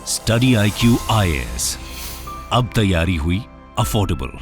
Study IQ IAS, अब तैयारी हुई अफोर्डेबल।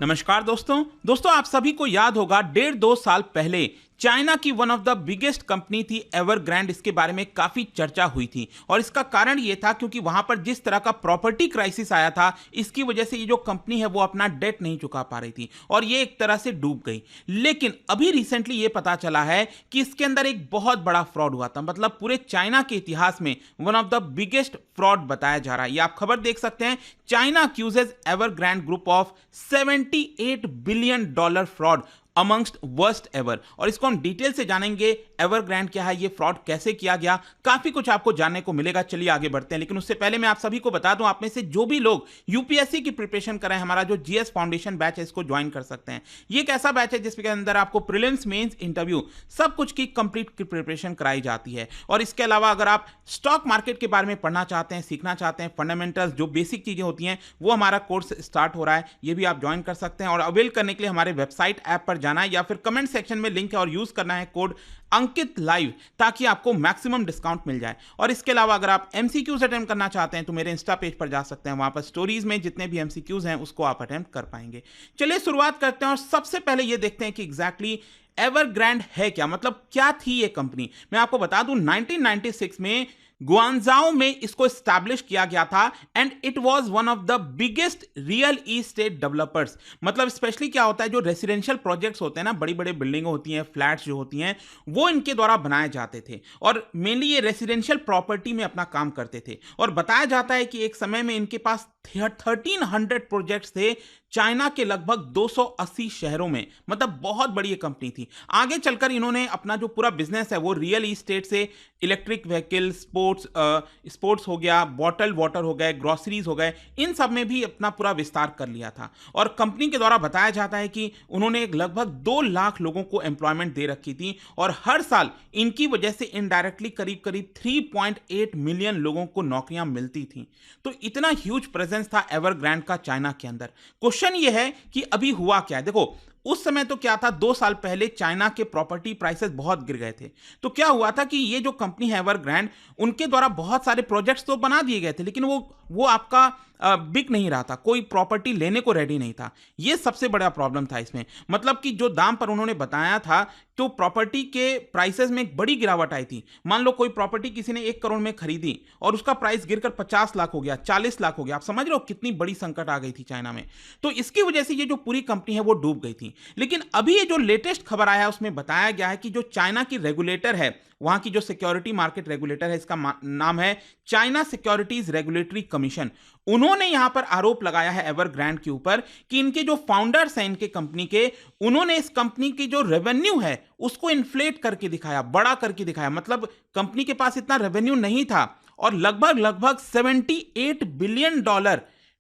नमस्कार दोस्तों आप सभी को याद होगा 1.5-2 साल पहले चाइना की one of the biggest company थी एवरग्रांड, इसके बारे में काफी चर्चा हुई थी और इसका कारण ये था क्योंकि वहां पर जिस तरह का प्रॉपर्टी क्राइसिस आया था, इसकी वजह से ये जो कंपनी है वो अपना डेट नहीं चुका पा रही थी और ये एक तरह से डूब गई। लेकिन अभी रिसेंटली ये पता चला है कि इसके अंदर एक बहुत बड़ा फ्रॉड हुआ था, मतलब पूरे चाइना के इतिहास में one of the biggest fraud बताया जा रहा है। ये आप खबर देख सकते हैं, China accuses Evergrande group of $78 billion fraud amongst worst ever. और इसको हम डिटेल से जानेंगे, एवरग्रांड क्या है, ये फ्रॉड कैसे किया गया, काफी कुछ आपको जानने को मिलेगा। चलिए आगे बढ़ते हैं, लेकिन उससे पहले मैं आप सभी को बता दूं, आप में से जो भी लोग यूपीएससी की प्रिपरेशन कर रहे हैं, हमारा जो जीएस फाउंडेशन बैच है इसको ज्वाइन कर सकते हैं। ये एक ऐसा बैच है जिसके अंदर आपको प्रीलिम्स, मेंस, इंटरव्यू सब कुछ की कंप्लीट प्रिपरेशन कराई जाती है। और इसके अलावा अगर आप स्टॉक मार्केट के बारे में पढ़ना चाहते हैं, सीखना चाहते हैं, फंडामेंटल्स जो बेसिक चीजें होती हैं, वो हमारा कोर्स स्टार्ट हो रहा है, ये भी आप ज्वाइन कर सकते हैं। और अवेल करने के लिए हमारे वेबसाइट ऐप पर जाना है या फिर कमेंट सेक्शन में लिंक है और यूज करना है कोड अंकित लाइव, ताकि आपको मैक्सिमम डिस्काउंट मिल जाए। और इसके अलावा अगर आप एमसीक्यूज अटेम्प्ट करना चाहते हैं तो मेरे इंस्टा पेज पर जा सकते हैं, वहां पर स्टोरीज में जितने भी एमसीक्यूज हैं उसको आप अटेम्प्ट कर पाएंगे। चलिए शुरुआत करते हैं और सबसे पहले ये देखते हैं कि एग्जैक्टली एवरग्रांड है क्या, मतलब क्या थी ये कंपनी। मैं आपको बता दूं 1996 में गुआंजाओ में इसको एस्टैब्लिश किया गया था and it was one of the biggest real estate developers. मतलब स्पेशली क्या होता है, जो रेसिडेंशियल प्रोजेक्ट्स होते हैं ना, बड़ी बड़ी बिल्डिंगें होती हैं, फ्लैट्स जो होती हैं, वो इनके द्वारा बनाए जाते थे और मेनली ये रेसिडेंशियल प्रॉपर्टी में अपना काम करते थे। और बताया जाता है कि एक समय में इनके पास 1300 प्रोजेक्ट्स थे चाइना के लगभग 280 शहरों में, मतलब बहुत बड़ी ये कंपनी थी। आगे चलकर इन्होंने अपना जो पूरा बिजनेस है वो रियल एस्टेट से इलेक्ट्रिक व्हीकल, स्पोर्ट्स हो गया, बॉटल वाटर हो गए, ग्रोसरीज हो गए, इन सब में भी अपना पूरा विस्तार कर लिया था। और कंपनी के द्वारा बताया जाता है कि उन्होंने लगभग 2 लाख लोगों को एम्प्लॉयमेंट दे रखी थी और हर साल इनकी वजह से इनडायरेक्टली करीब 3.8 मिलियन लोगों को नौकरियां मिलती थी। तो इतना ह्यूज प्रेजेंस था एवरग्रांड का चाइना के अंदर। क्वेश्चन ये है कि अभी हुआ क्या है। देखो उस समय तो क्या था, 2 साल पहले चाइना के प्रॉपर्टी प्राइसेस बहुत गिर गए थे। तो क्या हुआ था कि ये जो कंपनी है एवरग्रांड, उनके द्वारा बहुत सारे प्रोजेक्ट्स तो बना दिए गए थे, लेकिन वो आपका बिक नहीं रहा था, कोई प्रॉपर्टी लेने को रेडी नहीं था। ये सबसे बड़ा प्रॉब्लम था इसमें। मतलब कि जो दाम पर उन्होंने बताया था, तो प्रॉपर्टी के प्राइसेस में एक बड़ी गिरावट आई थी। मान लो कोई प्रॉपर्टी किसी ने 1 करोड़ में खरीदी और उसका प्राइस गिरकर 50 लाख हो गया, 40 लाख हो गया। आप समझ रहे हो कितनी बड़ी संकट आ गई थी चाइना में। तो इसकी वजह से ये जो पूरी कंपनी है वो डूब गई थी। लेकिन अभी ये जो लेटेस्ट खबर आया है उसमें बताया गया है कि जो चाइना की रेगुलेटर है, वहां की जो सिक्योरिटी मार्केट रेगुलेटर है, इसका नाम है चाइना सिक्योरिटीज रेगुलेटरी कमीशन, उन्होंने यहां पर आरोप लगाया है एवरग्रांड के ऊपर कि इनके जो फाउंडर्स हैं इनके कंपनी के, उन्होंने इस कंपनी की जो रेवेन्यू है उसको इन्फ्लेट करके दिखाया, बड़ा करके दिखाया। मतलब कंपनी के पास इतना रेवेन्यू नहीं था और लगभग $78 बिलियन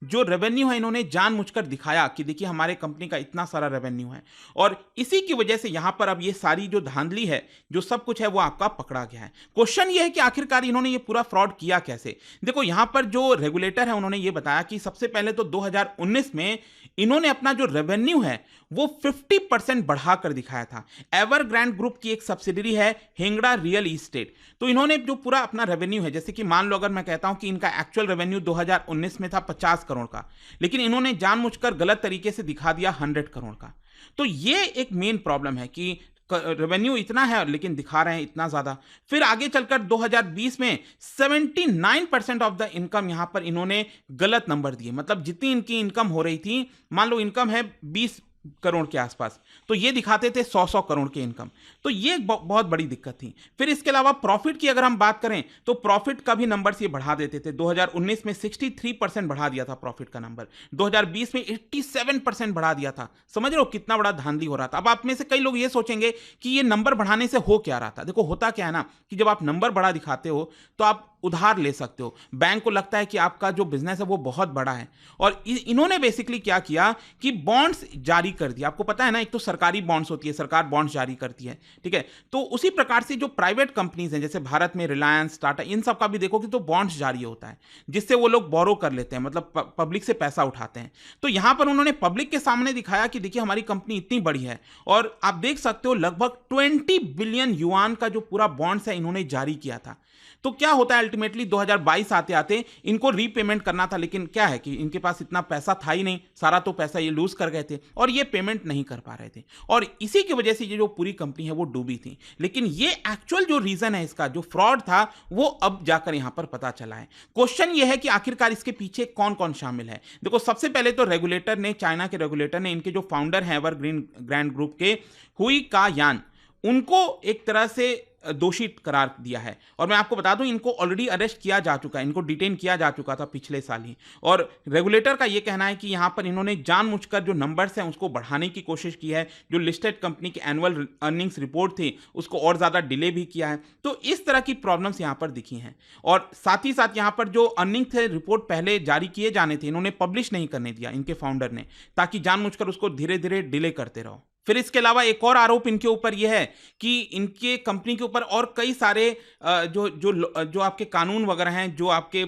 जो रेवेन्यू है इन्होंने जानबूझकर दिखाया कि देखिए हमारे कंपनी का इतना सारा रेवेन्यू है। और इसी की वजह से यहां पर अब ये सारी जो धांधली है, जो सब कुछ है, वो आपका पकड़ा गया है। क्वेश्चन ये है कि आखिरकार इन्होंने ये पूरा फ्रॉड किया कैसे। देखो यहां पर जो रेगुलेटर है उन्होंने ये बताया कि सबसे पहले तो 2019 में इन्होंने अपना जो रेवेन्यू है वो 50% बढ़ाकर दिखाया था। एवरग्रांड ग्रुप की एक सब्सिडरी है हिंगड़ा रियल एस्टेट, तो इन्होंने जो पूरा अपना रेवेन्यू है, जैसे कि मान लो अगर मैं कहता हूं कि इनका एक्चुअल रेवेन्यू 2019 में था 50 करोड़ का, लेकिन इन्होंने जानबूझकर गलत तरीके से दिखा दिया 100 करोड़ का। तो ये एक मेन प्रॉब्लम है कि रेवेन्यू इतना है लेकिन दिखा रहे हैं इतना ज्यादा। फिर आगे चलकर 2020 में 79% ऑफ द इनकम यहां पर इन्होंने गलत नंबर दिए। मतलब जितनी इनकी इनकम हो रही थी, मान लो इनकम है 20 करोड़ के आसपास, तो ये दिखाते थे 100 करोड़ के इनकम। तो ये बहुत बड़ी दिक्कत थी। फिर इसके अलावा प्रॉफिट की अगर हम बात करें तो प्रॉफिट का भी नंबर ये बढ़ा देते थे। 2019 में 63% बढ़ा दिया था प्रॉफिट का नंबर, 2020 में 87% बढ़ा दिया था। समझ रहे हो कितना बड़ा धांधली हो रहा था। अब आप में से कई लोग ये सोचेंगे कि ये नंबर बढ़ाने से हो क्या रहा था। देखो होता क्या है ना कि जब आप नंबर बड़ा दिखाते हो तो आप उधार ले सकते हो, बैंक को लगता है कि आपका जो बिजनेस है वो बहुत बड़ा है। और इन्होंने बेसिकली क्या किया कि बॉन्ड्स जारी कर दिया। आपको पता है ना, एक तो सरकारी बॉन्ड्स होती है, सरकार बॉन्ड्स जारी करती है, ठीक है। तो उसी प्रकार से जो प्राइवेट कंपनीज हैं, जैसे भारत में रिलायंस, टाटा, इन सब का भी देखोगे तो बॉन्ड्स जारी होता है, जिससे वो लोग बोरो कर लेते हैं, मतलब पब्लिक से पैसा उठाते हैं। तो यहां पर उन्होंने पब्लिक के सामने दिखाया कि देखिए हमारी कंपनी इतनी बड़ी है, और आप देख सकते हो लगभग 20 बिलियन युआन का जो पूरा बॉन्ड्स है इन्होंने जारी किया था। तो क्या होता है अल्टीमेटली 2022 आते आते इनको रीपेमेंट करना था, लेकिन क्या है कि इनके पास इतना पैसा था ही नहीं, सारा तो पैसा ये लूज कर गए थे और ये पेमेंट नहीं कर पा रहे थे और इसी की वजह से ये जो पूरी कंपनी है वो डूबी थी। लेकिन ये एक्चुअल जो रीजन है इसका, जो फ्रॉड था, वो अब जाकर यहां पर पता चला है। क्वेश्चन ये है कि आखिरकार इसके पीछे कौन कौन शामिल है। देखो, सबसे पहले तो रेगुलेटर ने, चाइना के रेगुलेटर ने इनके जो फाउंडर हैं एवरग्रैंड ग्रुप के, हुई का यान, उनको एक तरह से दोषी करार दिया है। और मैं आपको बता दूं, इनको ऑलरेडी अरेस्ट किया जा चुका है, इनको डिटेन किया जा चुका था पिछले साल ही। और रेगुलेटर का यह कहना है कि यहां पर इन्होंने जानबूझकर जो नंबर्स हैं उसको बढ़ाने की कोशिश की है, जो लिस्टेड कंपनी की एनुअल अर्निंग्स रिपोर्ट थी उसको और ज्यादा डिले भी किया है। तो इस तरह की प्रॉब्लम्स यहां पर दिखी हैं। और साथ ही साथ यहां पर जो अर्निंग थे रिपोर्ट पहले जारी किए जाने थे, इन्होंने पब्लिश नहीं करने दिया इनके फाउंडर ने, ताकि जानबूझकर उसको धीरे धीरे डिले करते रहो। फिर इसके अलावा एक और आरोप इनके ऊपर यह है कि इनके कंपनी के ऊपर और कई सारे जो आपके कानून वगैरह हैं, जो आपके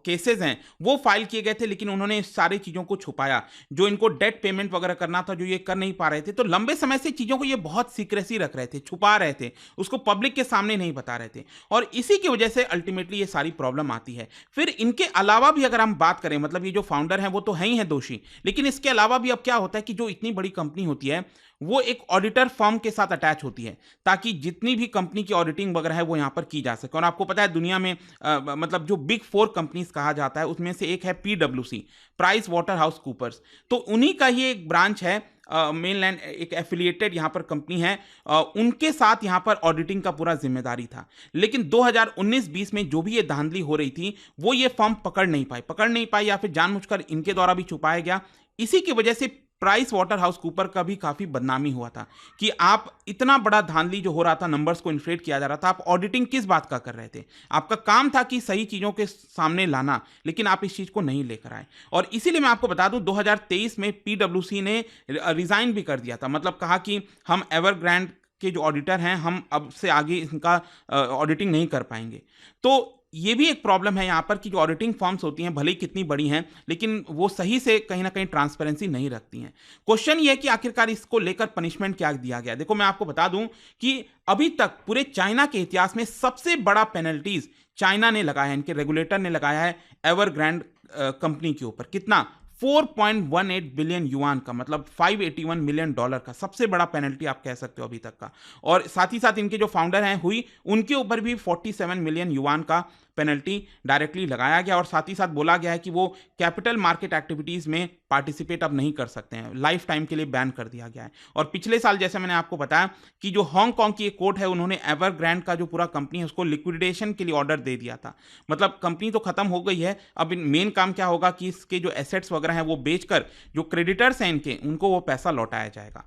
केसेस हैं, वो फाइल किए गए थे, लेकिन उन्होंने सारी चीज़ों को छुपाया। जो इनको डेट पेमेंट वगैरह करना था, जो ये कर नहीं पा रहे थे, तो लंबे समय से चीज़ों को ये बहुत सीक्रेसी रख रहे थे, छुपा रहे थे, उसको पब्लिक के सामने नहीं बता रहे थे और इसी की वजह से अल्टीमेटली ये सारी प्रॉब्लम आती है। फिर इनके अलावा भी अगर हम बात करें, मतलब ये जो फाउंडर हैं वो तो है ही है दोषी, लेकिन इसके अलावा भी अब क्या होता है कि जो इतनी बड़ी कंपनी होती है वो एक ऑडिटर फर्म के साथ अटैच होती है, ताकि जितनी भी कंपनी की ऑडिटिंग वगैरह है वो यहाँ पर की जा सके। और आपको पता है दुनिया में मतलब जो बिग 4 कंपनीज कहा जाता है उसमें से एक है PwC, Price Waterhouse Coopers. तो उन्हीं का ही एक ब्रांच है, मेनलैंड, एक एफिलिएटेड यहाँ पर कंपनी है, उनके साथ यहाँ पर ऑडिटिंग का पूरा जिम्मेदारी था। लेकिन 2019-20 में जो भी ये धांधली हो रही थी वो ये फर्म पकड़ नहीं पाई या फिर जानबूझकर इनके द्वारा भी छुपाया गया। इसी की वजह से प्राइस वाटर हाउस कूपर का भी काफी बदनामी हुआ था कि आप इतना बड़ा धांधली जो हो रहा था, नंबर्स को इन्फ्लेट किया जा रहा था, आप ऑडिटिंग किस बात का कर रहे थे? आपका काम था कि सही चीजों के सामने लाना, लेकिन आप इस चीज को नहीं लेकर आए। और इसीलिए मैं आपको बता दूं 2023 में PwC ने रिजाइन भी कर दिया था, मतलब कहा कि हम एवरग्रैंड के जो ऑडिटर हैं, हम अब से आगे इनका ऑडिटिंग नहीं कर पाएंगे। तो ये भी एक प्रॉब्लम है यहाँ पर कि जो ऑडिटिंग फर्म्स होती हैं, भले ही कितनी बड़ी हैं, लेकिन वो सही से कहीं ना कहीं ट्रांसपेरेंसी नहीं रखती हैं। क्वेश्चन ये है कि आखिरकार इसको लेकर पनिशमेंट क्या दिया गया। देखो, मैं आपको बता दूं कि अभी तक पूरे चाइना के इतिहास में सबसे बड़ा पेनल्टीज चाइना ने लगाया है, इनके रेगुलेटर ने लगाया है एवरग्रैंड कंपनी के ऊपर। कितना? 4.18 बिलियन युआन का, मतलब $581 मिलियन का सबसे बड़ा पेनल्टी आप कह सकते हो अभी तक का। और साथ ही साथ इनके जो फाउंडर हैं हुई, उनके ऊपर भी 47 मिलियन युआन का पेनल्टी डायरेक्टली लगाया गया। और साथ ही साथ बोला गया है कि वो कैपिटल मार्केट एक्टिविटीज में पार्टिसिपेट अब नहीं कर सकते हैं, लाइफ टाइम के लिए बैन कर दिया गया है। और पिछले साल जैसे मैंने आपको बताया कि जो हांगकांग की एक कोर्ट है, उन्होंने एवरग्रैंड का जो पूरा कंपनी है उसको लिक्विडेशन के लिए ऑर्डर दे दिया था। मतलब कंपनी तो खत्म हो गई है, अब मेन काम क्या होगा कि इसके जो एसेट्स वगैरह हैं वो बेचकर जो क्रेडिटर्स हैं इनके, उनको वो पैसा लौटाया जाएगा।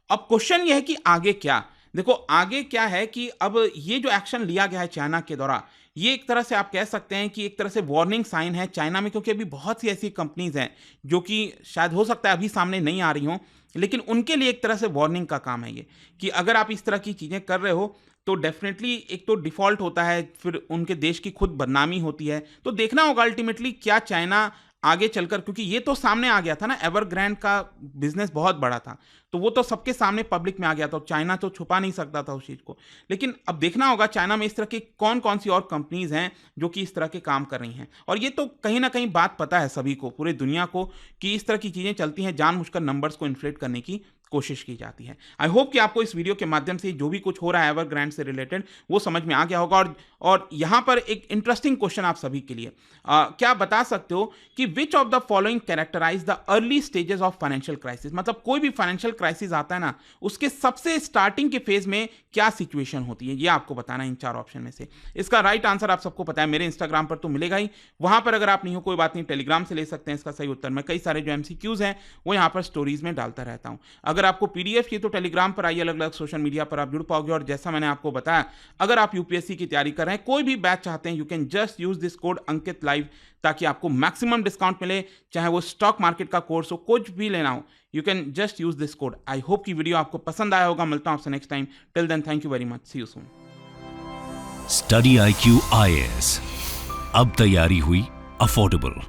अब क्वेश्चन ये है कि आगे क्या। देखो, आगे क्या है कि अब ये जो एक्शन लिया गया है चाइना के द्वारा, ये एक तरह से आप कह सकते हैं कि एक तरह से वार्निंग साइन है चाइना में, क्योंकि अभी बहुत सी ऐसी कंपनीज हैं जो कि शायद हो सकता है अभी सामने नहीं आ रही हों, लेकिन उनके लिए एक तरह से वार्निंग का काम है ये, कि अगर आप इस तरह की चीज़ें कर रहे हो तो डेफिनेटली एक तो डिफॉल्ट होता है, फिर उनके देश की खुद बदनामी होती है। तो देखना होगा अल्टीमेटली क्या चाइना आगे चलकर, क्योंकि ये तो सामने आ गया था ना, एवरग्रैंड का बिजनेस बहुत बड़ा था, तो वो तो सबके सामने पब्लिक में आ गया था, चाइना तो छुपा नहीं सकता था उस चीज़ को। लेकिन अब देखना होगा चाइना में इस तरह की कौन कौन सी और कंपनीज हैं जो कि इस तरह के काम कर रही हैं। और ये तो कहीं ना कहीं बात पता है सभी को, पूरे दुनिया को, कि इस तरह की चीज़ें चलती हैं, जानबूझकर नंबर्स को इन्फ्लेट करने की कोशिश की जाती है। आई होप कि आपको इस वीडियो के माध्यम से जो भी कुछ हो रहा है एवरग्रैंड से रिलेटेड वो समझ में आ गया होगा। और यहाँ पर एक इंटरेस्टिंग क्वेश्चन आप सभी के लिए, क्या बता सकते हो कि which of the following characterize the early stages of financial crisis. मतलब कोई भी फाइनेंशियल क्राइसिस आता है ना, उसके सबसे स्टार्टिंग के फेज में क्या सिचुएशन होती है, ये आपको बताना है इन 4 ऑप्शन में से। इसका राइट आंसर आप सबको पता है, मेरे इंस्टाग्राम पर तो मिलेगा ही, वहां पर अगर आप नहीं हो कोई बात नहीं, टेलीग्राम से ले सकते हैं इसका सही उत्तर। मैं कई सारे जो MCQs हैं वो यहाँ पर स्टोरीज में डालता रहता हूँ। अगर आपको PDF की तो टेलीग्राम पर आइए, अलग अलग सोशल मीडिया पर आप जुड़ पाओगे। और जैसा मैंने आपको बताया, अगर आप UPSC की तैयारी कर रहे हैं, कोई भी बैच चाहते हैं, you can just use this code Ankit live, ताकि आपको मैक्सिमम डिस्काउंट मिले। चाहे वो स्टॉक मार्केट का कोर्स हो, कुछ भी लेना हो, you can just use this code. I hope की वीडियो आपको पसंद आया होगा। मिलता हूं आपसे next time. Till then, thank you very much, see you soon. Study IQ IAS, अब तैयारी हुई अफोर्डेबल।